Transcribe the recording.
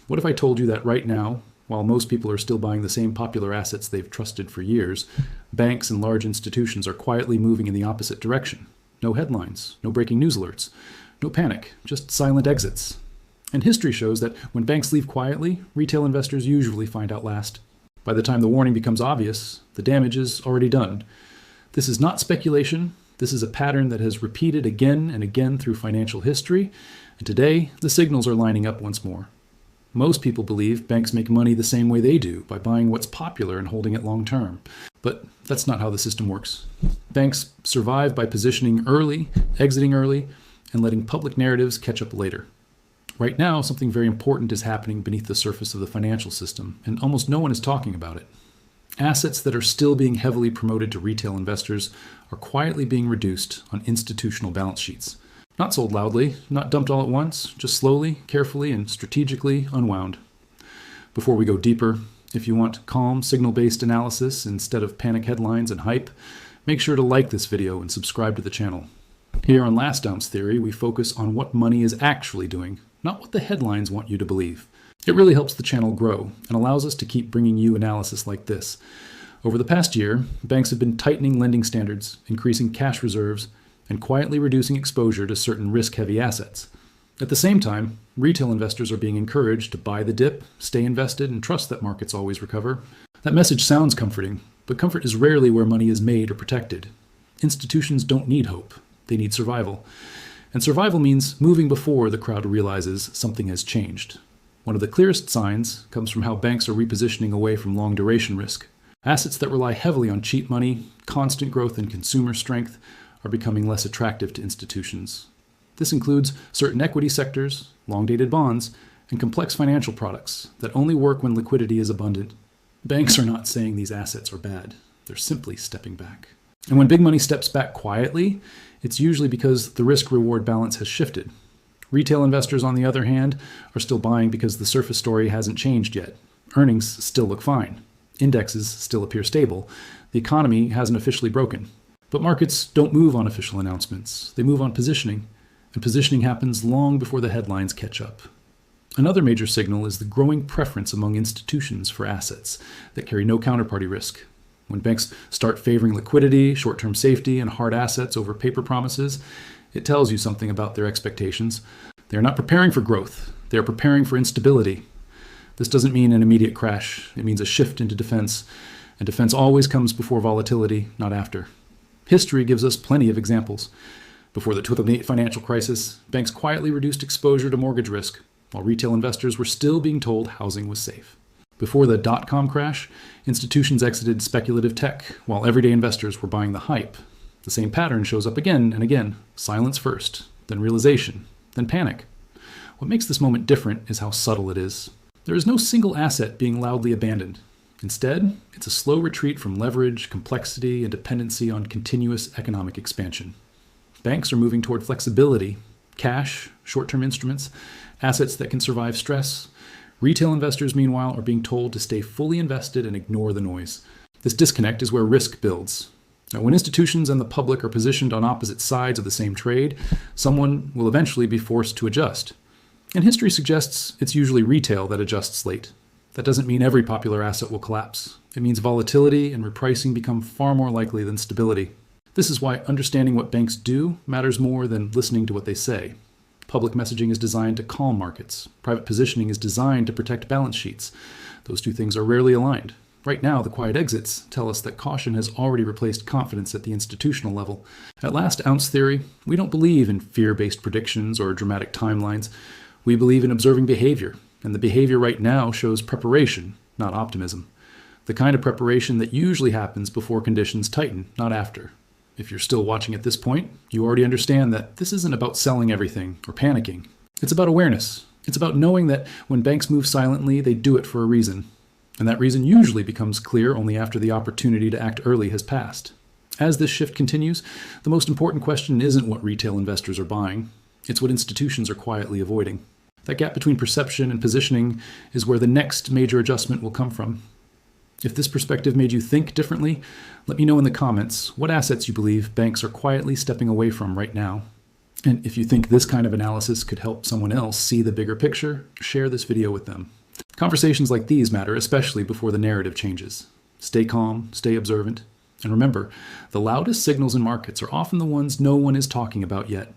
What if I told you that right now, while most people are still buying the same popular assets they've trusted for years, banks and large institutions are quietly moving in the opposite direction? No headlines, no breaking news alerts, no panic, just silent exits. And history shows that when banks leave quietly, retail investors usually find out last. By the time the warning becomes obvious, the damage is already done. This is not speculation. This is a pattern that has repeated again and again through financial history, and today the signals are lining up once more. Most people believe banks make money the same way they do, by buying what's popular and holding it long term. But that's not how the system works. Banks survive by positioning early, exiting early, and letting public narratives catch up later. Right now, something very important is happening beneath the surface of the financial system, and almost no one is talking about it. Assets that are still being heavily promoted to retail investors are quietly being reduced on institutional balance sheets. Not sold loudly, not dumped all at once, just slowly, carefully, and strategically unwound. Before we go deeper, if you want calm, signal-based analysis instead of panic headlines and hype, make sure to like this video and subscribe to the channel. Here on Last Ounce Theory, we focus on what money is actually doing, not what the headlines want you to believe. It really helps the channel grow and allows us to keep bringing you analysis like this. Over the past year, banks have been tightening lending standards, increasing cash reserves, and quietly reducing exposure to certain risk-heavy assets. At the same time, retail investors are being encouraged to buy the dip, stay invested, and trust that markets always recover. That message sounds comforting, but comfort is rarely where money is made or protected. Institutions don't need hope. They need survival. And survival means moving before the crowd realizes something has changed. One of the clearest signs comes from how banks are repositioning away from long-duration risk. Assets that rely heavily on cheap money, constant growth in consumer strength, are becoming less attractive to institutions. This includes certain equity sectors, long-dated bonds, and complex financial products that only work when liquidity is abundant. Banks are not saying these assets are bad. They're simply stepping back. And when big money steps back quietly, it's usually because the risk-reward balance has shifted. Retail investors, on the other hand, are still buying because the surface story hasn't changed yet. Earnings still look fine. Indexes still appear stable. The economy hasn't officially broken. But markets don't move on official announcements. They move on positioning, and positioning happens long before the headlines catch up. Another major signal is the growing preference among institutions for assets that carry no counterparty risk. When banks start favoring liquidity, short-term safety, and hard assets over paper promises, it tells you something about their expectations. They are not preparing for growth. They are preparing for instability. This doesn't mean an immediate crash. It means a shift into defense, and defense always comes before volatility, not after. History gives us plenty of examples. Before the 2008 financial crisis, banks quietly reduced exposure to mortgage risk, while retail investors were still being told housing was safe. Before the dot-com crash, institutions exited speculative tech, while everyday investors were buying the hype. The same pattern shows up again and again. Silence first, then realization, then panic. What makes this moment different is how subtle it is. There is no single asset being loudly abandoned. Instead, it's a slow retreat from leverage, complexity, and dependency on continuous economic expansion. Banks are moving toward flexibility, cash, short-term instruments, assets that can survive stress. Retail investors, meanwhile, are being told to stay fully invested and ignore the noise. This disconnect is where risk builds. Now, when institutions and the public are positioned on opposite sides of the same trade, someone will eventually be forced to adjust. And history suggests it's usually retail that adjusts late. That doesn't mean every popular asset will collapse. It means volatility and repricing become far more likely than stability. This is why understanding what banks do matters more than listening to what they say. Public messaging is designed to calm markets. Private positioning is designed to protect balance sheets. Those two things are rarely aligned. Right now, the quiet exits tell us that caution has already replaced confidence at the institutional level. At Last Ounce Theory, we don't believe in fear-based predictions or dramatic timelines. We believe in observing behavior, and the behavior right now shows preparation, not optimism. The kind of preparation that usually happens before conditions tighten, not after. If you're still watching at this point, you already understand that this isn't about selling everything or panicking. It's about awareness. It's about knowing that when banks move silently, they do it for a reason. And that reason usually becomes clear only after the opportunity to act early has passed. As this shift continues, the most important question isn't what retail investors are buying. It's what institutions are quietly avoiding. That gap between perception and positioning is where the next major adjustment will come from. If this perspective made you think differently, let me know in the comments what assets you believe banks are quietly stepping away from right now. And if you think this kind of analysis could help someone else see the bigger picture, share this video with them. Conversations like these matter, especially before the narrative changes. Stay calm, stay observant, and remember, the loudest signals in markets are often the ones no one is talking about yet.